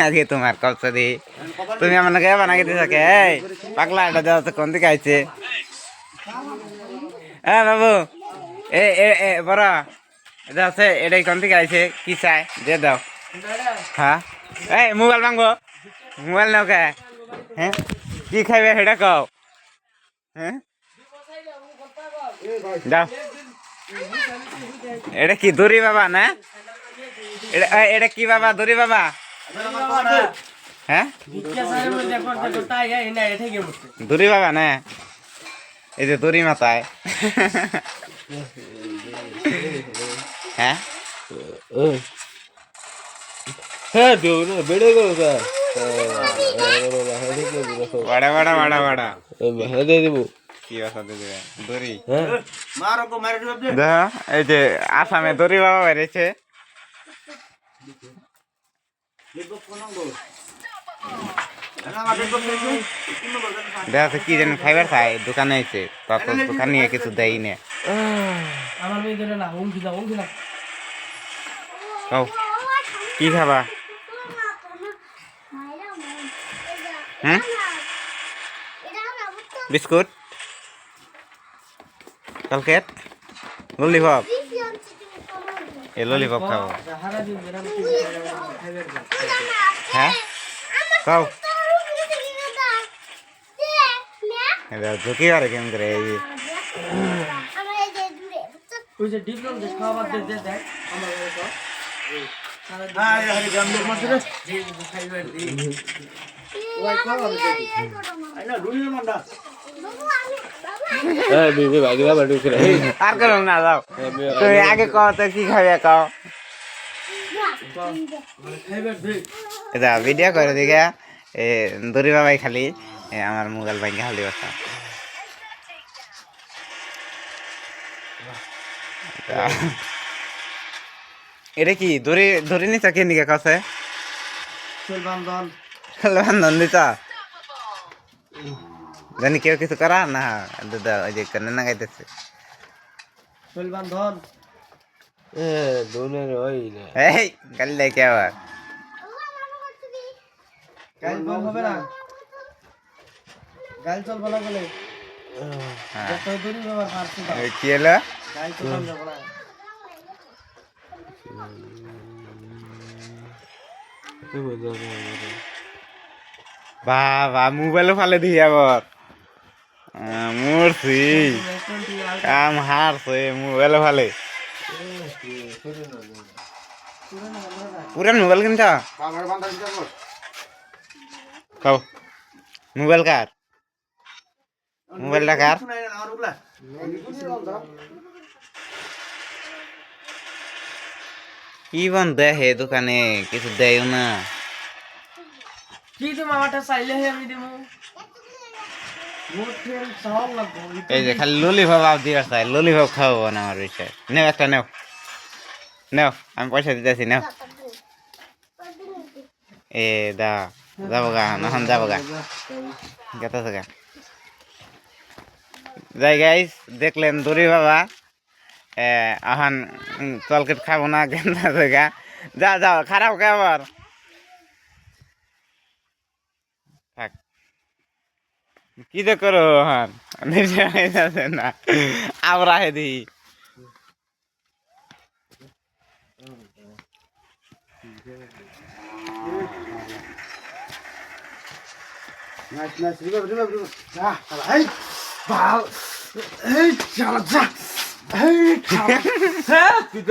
আগে তোমার কষ্ট দি তুমি আমাকে বানাকে দিয়ে থাকে এই পাগলা এটা দেওয়া তো কোন দিকে আইছে হ্যাঁ বাবু এ এ এ বড় এটা আছে এটাই কোন দিকে আইছে কি চাই দিয়ে দাও হ্যাঁ এই মোবাইল ভাঙবো মোবাইল নাও কে হ্যাঁ কি খাইবে সেটা কও হ্যাঁ যাও এটা কি দড়ি বাবা না এটা কি বাবা দড়ি বাবা হ্যাঁ দড়ি বাবা না এই যে দড়ি মাথায় হ্যাঁ হ্যাঁ বেড়ে গেল বাড়া বাড়া বাড়া বাড়া দিয়ে দেবো কি বাসা দেবে দড়ি হ্যাঁ দেখো এই যে আসামে দড়ি বাবা বেড়েছে দেখা কি যেন খাইবার খায় দোকানে এসে তত দোকান নিয়ে কিছু দেয় না আমার মেয়ে ধরে না হুমকি দাও হুমকি না কও কি খাবা হ্যাঁ বিস্কুট চকলেট ললিপপ এই ললিপপ খাবো হ্যাঁ কও এটা ঝুঁকি পারে কেমন করে এই ওই যে ডিপ্লোম যে খাবার দে দেখ আমার তো আর করো না যাও তুমি আগে কও তো কি খাবে কও এটা ভিডিও করে দিকে দড়ি বাবাই খালি আমার মোবাইল ভাঙ্গে খালি বসা এটা কি দড়ি দড়ি নিচা কে নিকে কাছে বান্ধন দিতা জানি কেউ কিছু করা না দাদা ওই যে কান্না না গাইতেছে বান্ধন দোনের ওই এই গালি দেয় কে আবার গাইল বল হবে না গাইল চল বলা বলে যত দূরই ব্যবহার পারছি দাও কি হলো গাইল চল বলা বাবা মোবাইলও ফালে দিয়ে আবার মরছি কাম হারছে মোবাইলও ফালে পুরান মোবাইল কিনছা খাও মোবাইল কার মোবাইলটা কার কি বন দেহে দোকানে কিছু দেয় না কি তুমি আমারটা চাইলে আমি দিমু মোটেল সব লাগবো এই যে খালি ললিপপ আপ দিবার চাই ললিপপ খাওয়াবো না আমার বিষয় নেও একটা নেও নেও আমি পয়সা দিতেছি নেও এ দা যাবো গা নহন যাবো গা গেতেছে গা যাই গাইস দেখলেন দড়ি বাবা এখন চলকেট খাবো না গেন্দাছে গা যা যাও খারাপ গে আবার থাক কি যে করো হন না আবার আহে দি এই চালা যা এই